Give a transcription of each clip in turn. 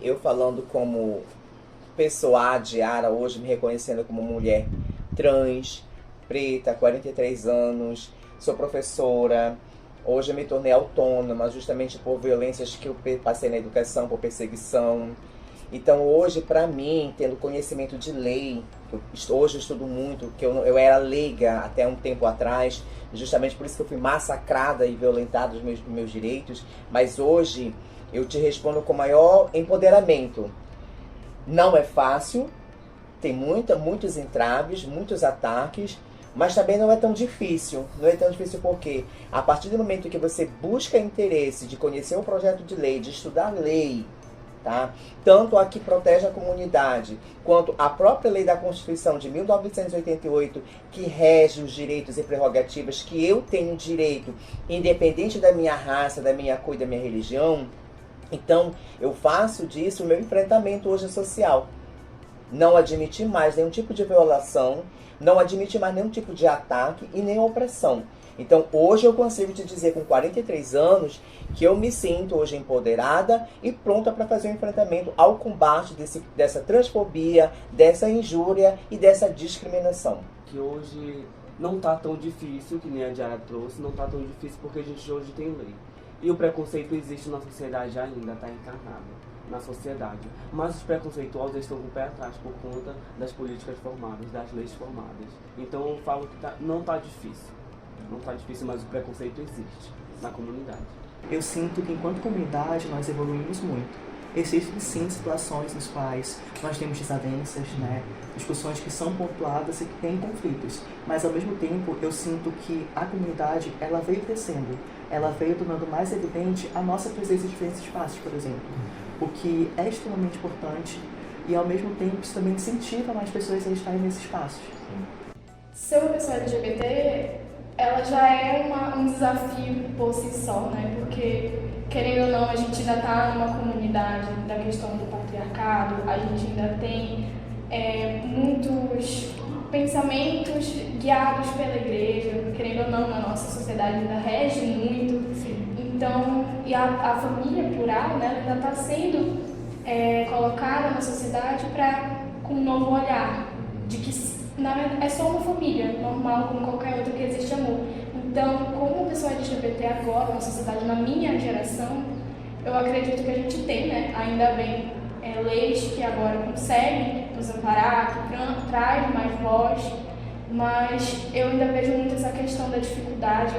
Eu falando como pessoa Diara, hoje me reconhecendo como mulher trans, preta, 43 anos, sou professora. Hoje eu me tornei autônoma justamente por violências que eu passei na educação, por perseguição. Então hoje, para mim, tendo conhecimento de lei, hoje eu estudo muito, que eu era leiga até um tempo atrás, justamente por isso que eu fui massacrada e violentada os meus direitos, mas hoje eu te respondo com maior empoderamento. Não é fácil, tem muitos entraves, muitos ataques, mas também não é tão difícil. Não é tão difícil porque a partir do momento que você busca interesse de conhecer o projeto de lei, de estudar lei, tá? Tanto a que protege a comunidade, quanto a própria lei da Constituição de 1988, que rege os direitos e prerrogativas que eu tenho direito, independente da minha raça, da minha cor e da minha religião. Então, eu faço disso o meu enfrentamento hoje social. Não admitir mais nenhum tipo de violação, não admitir mais nenhum tipo de ataque e nem opressão. Então, hoje eu consigo te dizer, com 43 anos, que eu me sinto hoje empoderada e pronta para fazer o enfrentamento ao combate dessa transfobia, dessa injúria e dessa discriminação. Que hoje não tá tão difícil, que nem a Diara trouxe, não tá tão difícil porque a gente hoje tem lei. E o preconceito existe na sociedade ainda, está encarnado na sociedade. Mas os preconceituosos estão com o pé atrás por conta das políticas formadas, das leis formadas. Então eu falo que não está difícil. Não está difícil, mas o preconceito existe na comunidade. Eu sinto que enquanto comunidade nós evoluímos muito. Existem sim situações nas quais nós temos desavenças, né? Discussões que são pontuadas e que têm conflitos, mas ao mesmo tempo eu sinto que a comunidade ela veio crescendo, ela veio tornando mais evidente a nossa presença em diferentes espaços, por exemplo, o que é extremamente importante e ao mesmo tempo isso também incentiva mais pessoas a estarem nesses espaços. Ser uma pessoa LGBT, ela já é um desafio por si só, né? Porque, querendo ou não, a gente ainda está numa comunidade da questão do patriarcado, a gente ainda tem muitos pensamentos guiados pela igreja, querendo ou não, na nossa sociedade ainda rege muito. Sim. Então, e a família plural, né, ainda está sendo colocada na sociedade com um novo olhar, de que na verdade, é só uma família normal, como qualquer outra, que existe amor. Então, como pessoa LGBT agora, na sociedade, na minha geração, eu acredito que a gente tem, né, ainda bem, leis que agora conseguem nos amparar, que traz mais voz, mas eu ainda vejo muito essa questão da dificuldade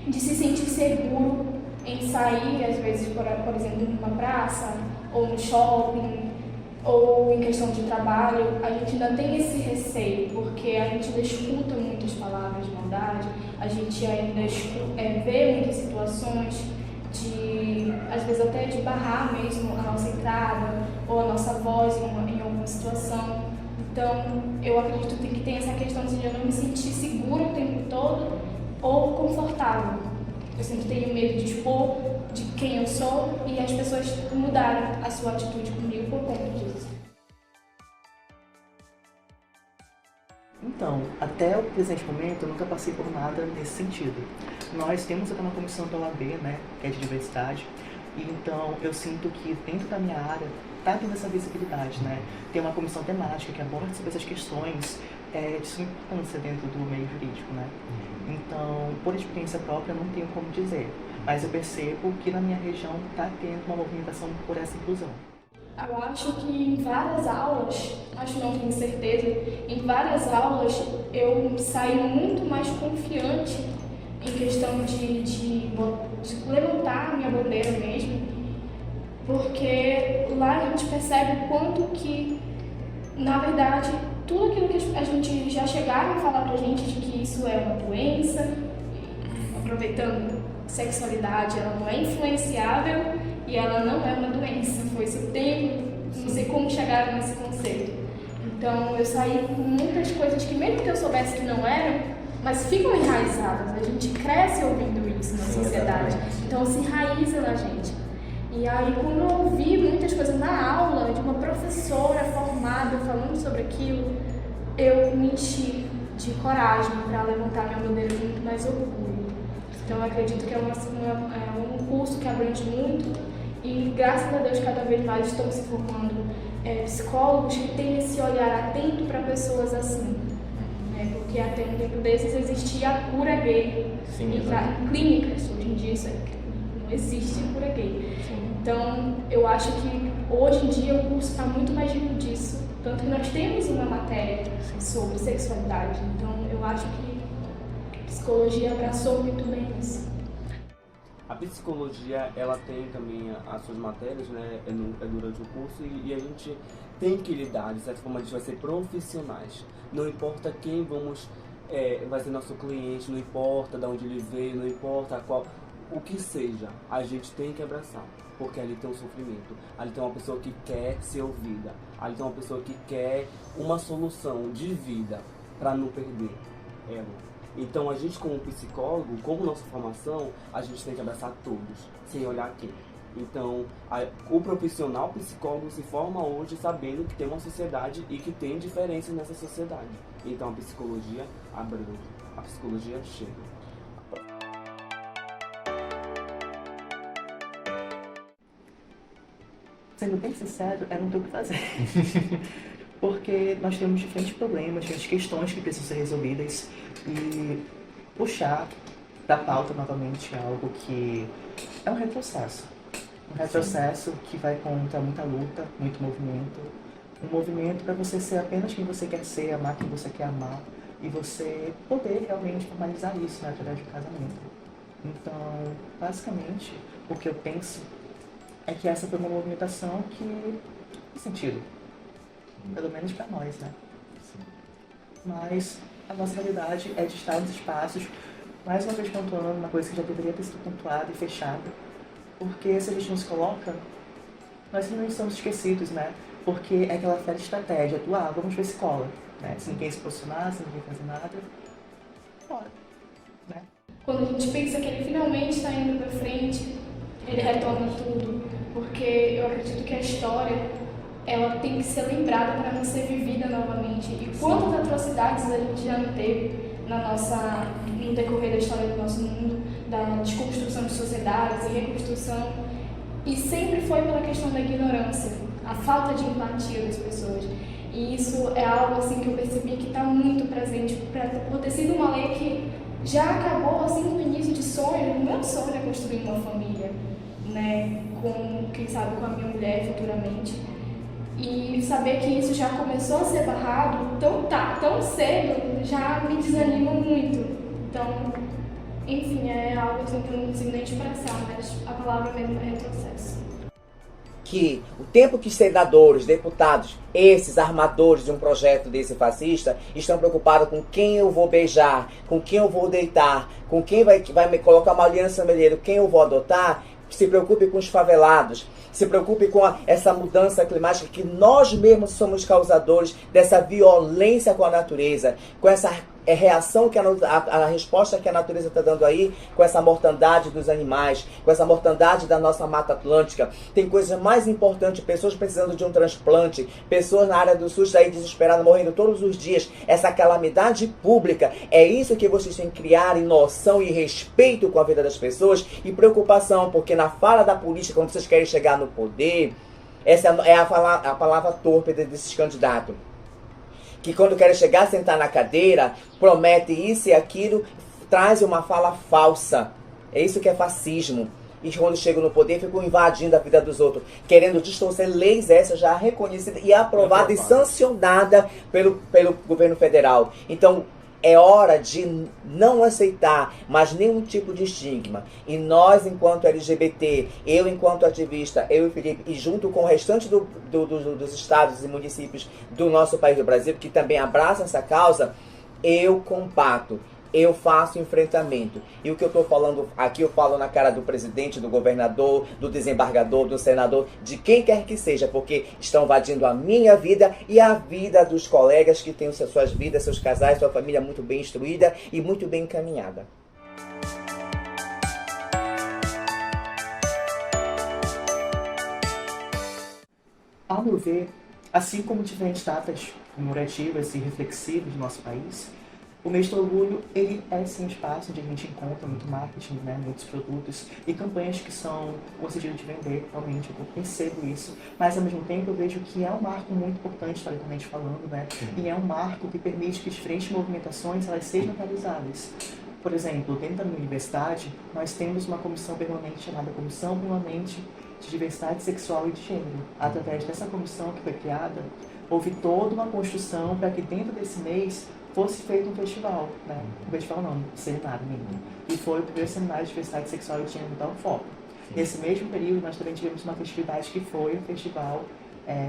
de se sentir seguro em sair, às vezes, por exemplo, numa praça, ou no shopping, ou em questão de trabalho. A gente ainda tem esse receio, porque a gente ainda escuta muitas palavras de maldade, a gente ainda vê muitas situações de, às vezes até de barrar mesmo a nossa entrada, ou a nossa voz em alguma situação. Então, eu acredito que tem essa questão de eu não me sentir segura o tempo todo, ou confortável. Eu sempre tenho medo de expor de quem eu sou e as pessoas mudarem a sua atitude comigo por conta disso. Então, até o presente momento, eu nunca passei por nada nesse sentido. Nós temos até uma comissão pela OAB, né, que é de diversidade, e então eu sinto que dentro da minha área está tendo essa visibilidade, né? Tem uma comissão temática que aborda sobre essas questões de sua importância dentro do meio jurídico, né? Então, por experiência própria, eu não tenho como dizer, mas eu percebo que na minha região está tendo uma movimentação por essa inclusão. Eu acho que em várias aulas, acho que não tenho certeza, em várias aulas eu saí muito mais confiante em questão de levantar a minha bandeira mesmo, porque lá a gente percebe o quanto que, na verdade, tudo aquilo que a gente já chegaram a falar pra gente de que isso é uma doença, aproveitando sexualidade, ela não é influenciável e ela não é uma doença. Foi esse tempo, não sei como chegaram nesse conceito. Então eu saí com muitas coisas que mesmo que eu soubesse que não eram, mas ficam enraizadas. A gente cresce ouvindo isso na sociedade, então se enraiza na gente. E aí quando eu ouvi muitas coisas na aula de uma professora formada falando sobre aquilo, eu me enchi de coragem para levantar minha bandeira com muito mais orgulho. Então eu acredito que é um curso que abrange muito E graças a Deus cada vez mais estão se formando psicólogos que têm esse olhar atento para pessoas assim. Porque até um tempo desses existia a cura gay. Sim, em clínicas, hoje em dia isso não existe cura gay. Sim. Então eu acho que hoje em dia o curso está muito mais rico disso. Tanto que nós temos uma matéria sobre sexualidade. Então eu acho que a psicologia abraçou muito bem isso. A psicologia, ela tem também as suas matérias, né, durante o curso, e a gente tem que lidar, de certa forma, a gente vai ser profissionais. Não importa quem vai ser nosso cliente, não importa de onde ele veio, não importa o que seja, a gente tem que abraçar. Porque ali tem um sofrimento, ali tem uma pessoa que quer ser ouvida, ali tem uma pessoa que quer uma solução de vida para não perder ela. Então a gente como psicólogo, como nossa formação, a gente tem que abraçar todos, sem olhar quem. Então o profissional psicólogo se forma hoje sabendo que tem uma sociedade e que tem diferenças nessa sociedade. Então a psicologia abrange, a psicologia chega. Sendo bem sincero, eu não tenho o que fazer. Porque nós temos diferentes problemas, diferentes questões que precisam ser resolvidas e puxar da pauta novamente algo que é um retrocesso. Um retrocesso que vai contra muita luta, muito movimento. Um movimento para você ser apenas quem você quer ser, amar quem você quer amar e você poder realmente formalizar isso, né, através do casamento. Então, basicamente, o que eu penso é que essa foi uma movimentação que faz sentido. Pelo menos para nós, né? Sim. Mas a nossa realidade é de estar nos espaços, mais uma vez pontuando uma coisa que já deveria ter sido pontuada e fechada. Porque se a gente não se coloca, nós não estamos esquecidos, né? Porque é aquela velha estratégia do, vamos ver se cola, né? Se ninguém se posicionar, se ninguém fazer nada, bora, né? Quando a gente pensa que ele finalmente está indo para frente, ele retorna tudo. Porque eu acredito que a história, ela tem que ser lembrada para não ser vivida novamente. E quantas atrocidades a gente já não teve no decorrer da história do nosso mundo, da desconstrução de sociedades e reconstrução. E sempre foi pela questão da ignorância, a falta de empatia das pessoas. E isso é algo assim que eu percebi que está muito presente, por ter sido uma lei que já acabou assim no início de sonho. O meu sonho é construir uma família, né, quem sabe com a minha mulher futuramente. E saber que isso já começou a ser barrado tão cedo já me desanima muito. Então, enfim, é algo assim que eu não consigo nem expressar, mas a palavra mesmo é retrocesso. Que o tempo que senadores, deputados, esses armadores de um projeto desse fascista, estão preocupados com quem eu vou beijar, com quem eu vou deitar, com quem vai me colocar uma aliança no melheiro, quem eu vou adotar, se preocupe com os favelados, se preocupe com essa mudança climática, que nós mesmos somos causadores dessa violência com a natureza, com essa reação, a resposta que a natureza está dando aí, com essa mortandade dos animais, com essa mortandade da nossa Mata Atlântica. Tem coisas mais importantes, pessoas precisando de um transplante, pessoas na área do SUS aí desesperadas, morrendo todos os dias. Essa calamidade pública, é isso que vocês têm que criar em noção e respeito com a vida das pessoas e preocupação, porque na fala da política, quando vocês querem chegar no poder, essa é a palavra torpe desses candidatos. Que quando querem chegar, sentar na cadeira, promete isso e aquilo, traz uma fala falsa. É isso que é fascismo. E quando chegam no poder, ficam invadindo a vida dos outros, querendo distorcer leis essas já reconhecidas e aprovadas e sancionadas pelo governo federal. Então, é hora de não aceitar mais nenhum tipo de estigma. E nós, enquanto LGBT, eu enquanto ativista, eu e Felipe, e junto com o restante dos estados e municípios do nosso país do Brasil, que também abraçam essa causa, eu combato. Eu faço enfrentamento. E o que eu estou falando aqui, eu falo na cara do presidente, do governador, do desembargador, do senador, de quem quer que seja, porque estão invadindo a minha vida e a vida dos colegas que têm suas vidas, seus casais, sua família muito bem instruída e muito bem encaminhada. Ao meu ver, assim como diferentes datas comemorativas e reflexivas do nosso país, O mês do orgulho, ele é sim um espaço onde a gente encontra muito marketing, né, muitos produtos e campanhas que são o sentido de vender, realmente, eu percebo isso, mas ao mesmo tempo eu vejo que é um marco muito importante, historicamente falando, né, e é um marco que permite que diferentes movimentações elas sejam realizadas. Por exemplo, dentro da minha universidade, nós temos uma comissão permanente chamada Comissão Permanente de Diversidade Sexual e de Gênero. Através dessa comissão que foi criada, houve toda uma construção para que dentro desse mês fosse feito um festival, né? Um festival não, um seminário mesmo. E foi o primeiro seminário de diversidade sexual e gênero da UFOP. Nesse mesmo período, nós também tivemos uma festividade que foi o Festival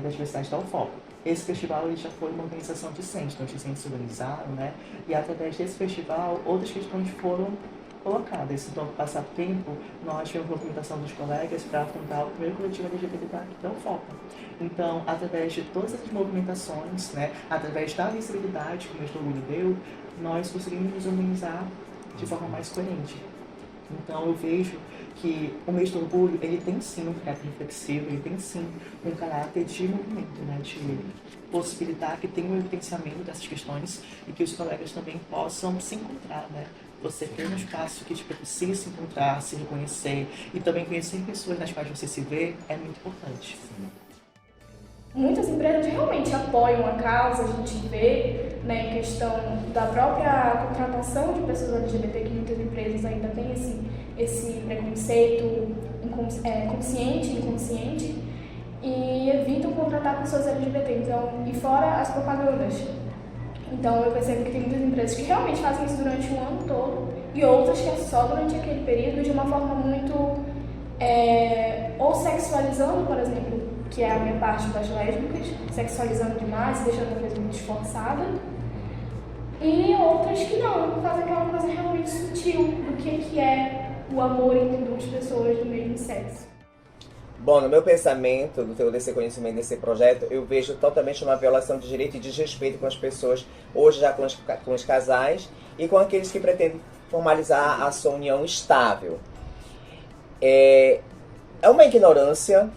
da Diversidade da UFOP. Esse festival ele já foi uma organização discente, então os discentes se organizaram, né? E através desse festival, outras questões foram colocadas. Então, com o passar do tempo, nós tivemos a movimentação dos colegas para afrontar o primeiro coletivo LGBT da UFOP. Então, através de todas essas movimentações, né, através da visibilidade que o mês do orgulho deu, nós conseguimos nos organizar de forma mais coerente. Então, eu vejo que o mês do orgulho, ele tem sim um caráter reflexivo, ele tem sim um caráter de movimento, né, de possibilitar que tenha um evidenciamento dessas questões e que os colegas também possam se encontrar, né. Você ter um espaço que te propicie se encontrar, se reconhecer e também conhecer pessoas nas quais você se vê é muito importante. Muitas empresas realmente apoiam a causa, a gente vê, né, em questão da própria contratação de pessoas LGBT, que muitas empresas ainda têm esse preconceito consciente e inconsciente, e evitam contratar pessoas LGBT, então, e fora as propagandas. Então eu percebo que tem muitas empresas que realmente fazem isso durante o ano todo e outras que é só durante aquele período de uma forma muito ou sexualizando, por exemplo, que é a minha parte das lésbicas, sexualizando demais, deixando a coisa muito esforçada, e outras que não, fazem aquela coisa realmente sutil do que é o amor entre duas pessoas do mesmo sexo. Bom, no meu pensamento, no teu desse conhecimento desse projeto, eu vejo totalmente uma violação de direito e desrespeito com as pessoas, hoje já com os casais e com aqueles que pretendem formalizar a sua união estável. É uma ignorância,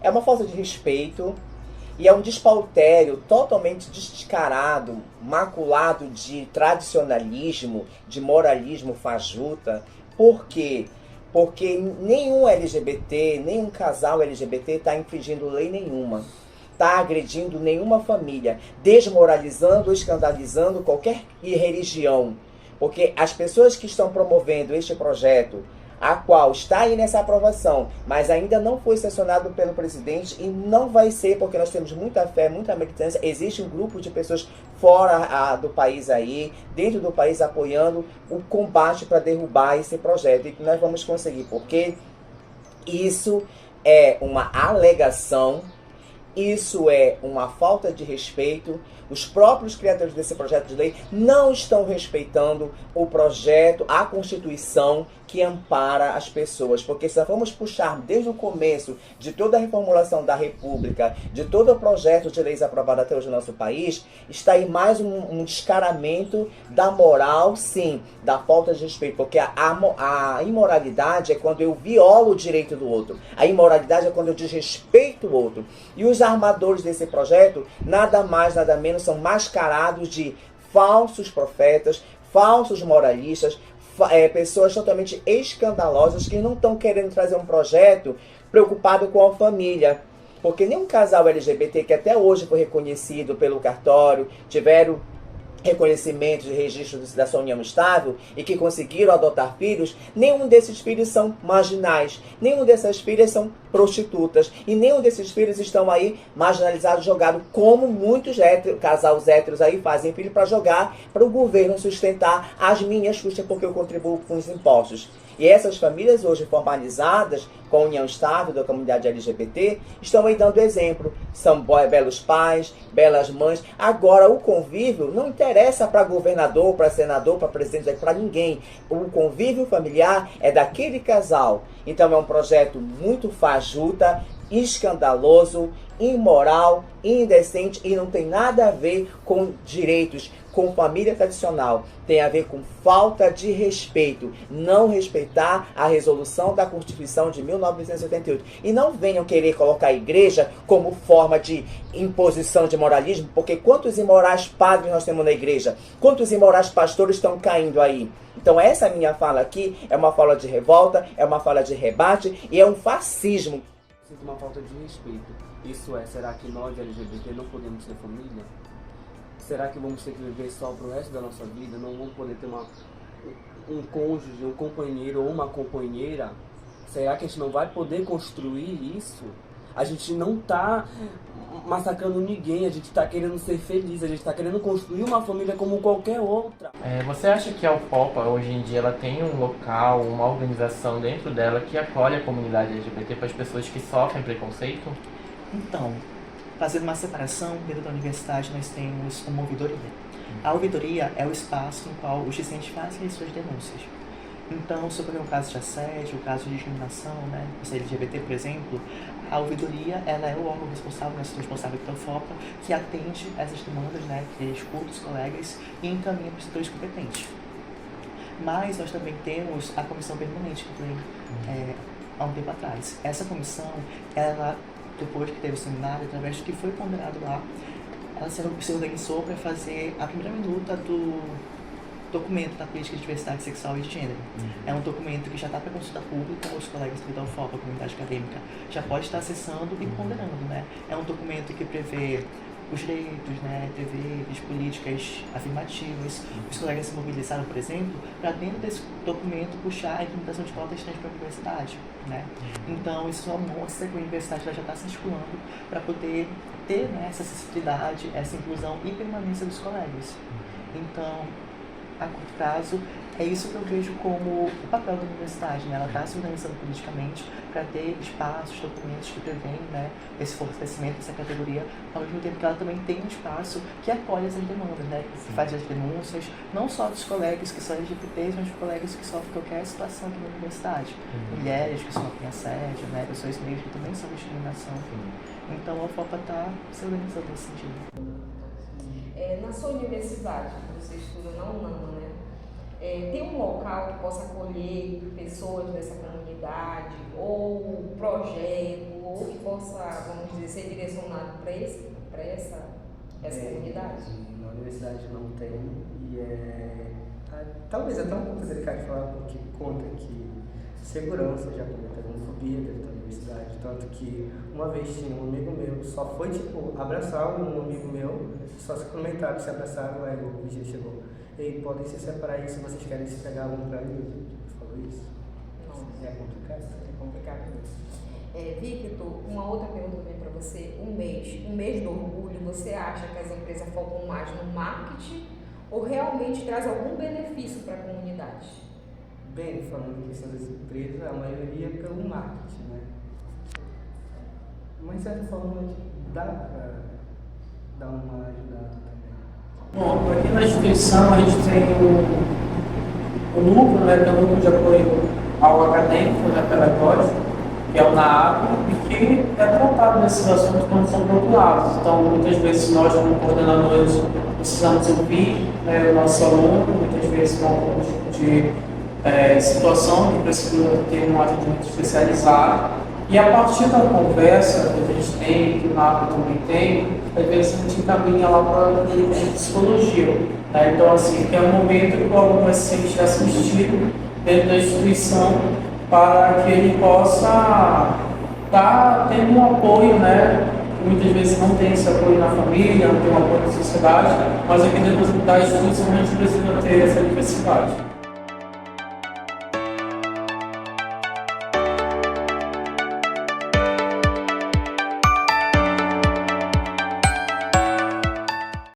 é uma falta de respeito e é um despautério totalmente descarado, maculado de tradicionalismo, de moralismo fajuta. Por quê? Porque nenhum LGBT, nenhum casal LGBT está infringindo lei nenhuma, está agredindo nenhuma família, desmoralizando, escandalizando qualquer religião. Porque as pessoas que estão promovendo este projeto, a qual está aí nessa aprovação, mas ainda não foi sancionado pelo presidente e não vai ser, porque nós temos muita fé, muita militância. Existe um grupo de pessoas fora do país aí, dentro do país, apoiando o combate para derrubar esse projeto. E que nós vamos conseguir, porque isso é uma alegação, isso é uma falta de respeito. Os próprios criadores desse projeto de lei não estão respeitando o projeto, a Constituição que ampara as pessoas. Porque se nós vamos puxar desde o começo de toda a reformulação da República, de todo o projeto de leis aprovado até hoje no nosso país, está aí mais um descaramento da moral, sim, da falta de respeito. Porque a imoralidade é quando eu violo o direito do outro. A imoralidade é quando eu desrespeito o outro. E os armadores desse projeto, nada mais, nada menos, são mascarados de falsos profetas, falsos moralistas, pessoas totalmente escandalosas que não estão querendo trazer um projeto preocupado com a família. Porque nenhum casal LGBT que até hoje foi reconhecido pelo cartório, tiveram reconhecimento de registro da sua união estável e que conseguiram adotar filhos, nenhum desses filhos são marginais, nenhum dessas filhas são prostitutas e nenhum desses filhos estão aí marginalizados, jogados como muitos casais héteros aí fazem filho para jogar para o governo sustentar as minhas custas porque eu contribuo com os impostos. E essas famílias hoje formalizadas com a união estável da comunidade LGBT estão aí dando exemplo. São belos pais, belas mães. Agora o convívio não interessa para governador, para senador, para presidente, para ninguém. O convívio familiar é daquele casal. Então é um projeto muito fajuta, escandaloso, imoral, indecente e não tem nada a ver com direitos, com família tradicional, tem a ver com falta de respeito, não respeitar a resolução da Constituição de 1988. E não venham querer colocar a igreja como forma de imposição de moralismo, porque quantos imorais padres nós temos na igreja? Quantos imorais pastores estão caindo aí? Então essa minha fala aqui é uma fala de revolta, é uma fala de rebate e é um fascismo. Sinto uma falta de respeito. Isso é, será que nós LGBT não podemos ser família? Será que vamos ter que viver só pro resto da nossa vida? Não vamos poder ter um cônjuge, um companheiro ou uma companheira? Será que a gente não vai poder construir isso? A gente não tá massacrando ninguém, a gente tá querendo ser feliz, a gente tá querendo construir uma família como qualquer outra. Você acha que a UFOPA hoje em dia ela tem um local, uma organização dentro dela que acolhe a comunidade LGBT para as pessoas que sofrem preconceito? Então, fazendo uma separação, dentro da universidade nós temos uma ouvidoria. A ouvidoria é o espaço no qual os discentes fazem as suas denúncias. Então, sobre um caso de assédio, um caso de discriminação, né, por LGBT, por exemplo, a ouvidoria ela é o órgão responsável, né, responsável pela UFOPA, que atende essas demandas, né, que escuta os colegas e encaminha para os setores competentes. Mas nós também temos a comissão permanente, que foi há um tempo atrás. Essa comissão, ela, depois que teve o seminário, através do que foi ponderado lá, ela se organizou para fazer a primeira minuta do documento da política de diversidade sexual e de gênero. É um documento que já está para consulta pública, os colegas da UFOPA, a comunidade acadêmica, já pode estar acessando e ponderando, né? É um documento que prevê os direitos, né, deveres, políticas afirmativas. Os colegas se mobilizaram, por exemplo, para dentro desse documento puxar a implementação de cotas trans para a universidade, né? Então, isso só mostra que a universidade já está se articulando para poder ter, né, essa acessibilidade, essa inclusão e permanência dos colegas. Então, a curto prazo, é isso que eu vejo como o papel da universidade, né? Ela está se organizando politicamente para ter espaços, documentos que prevêem, né, esse fortalecimento dessa categoria, ao mesmo tempo que ela também tem um espaço que acolhe essas demandas, né, que faz as denúncias, não só dos colegas que são LGBTs, mas dos colegas que sofrem qualquer situação aqui na universidade. Mulheres que sofrem assédio, né, pessoas negras que também sofrem discriminação. Então a UFOPA está se organizando nesse sentido. Na sua universidade, que você estuda na UNAMA, né? Tem um local que possa acolher pessoas dessa comunidade, ou projeto, ou que possa, vamos dizer, ser direcionado para essa comunidade? Na universidade não tem, e talvez até um pouco delicado de falar, porque conta que segurança já comenta homofobia dentro da universidade, tanto que uma vez tinha um amigo meu, só foi abraçar um amigo meu, só se comentaram, se abraçaram, aí o vigia chegou, ei, podem se separar aí se vocês querem se pegar um pra mim, falou isso. Nossa. É complicado? É complicado mesmo. Victor, uma outra pergunta também para você, um mês do orgulho, você acha que as empresas focam mais no marketing ou realmente traz algum benefício para a comunidade? Bem, falando em questão das empresas, a maioria é pelo marketing, né? Mas de certa forma dá para dar uma ajudada também. Bom, aqui na instituição a gente tem o núcleo, né, que é o núcleo de apoio ao acadêmico, né, pedagógico, que é o NAAP, e que é tratado nesses assuntos quando são procurados. Então, muitas vezes nós, como coordenadores, precisamos ouvir, né, o nosso aluno, muitas vezes com algum tipo de situação que precisa ter um atendimento especializado, e a partir da conversa que a gente tem, que o NAAP também tem, às vezes a gente encaminha lá para a psicologia, né? Então, assim, é um momento que o aluno vai se sentir assistido dentro da instituição para que ele possa estar tendo um apoio, né? Muitas vezes não tem esse apoio na família, não tem um apoio na sociedade, mas aqui dentro da instituição a gente precisa ter essa diversidade.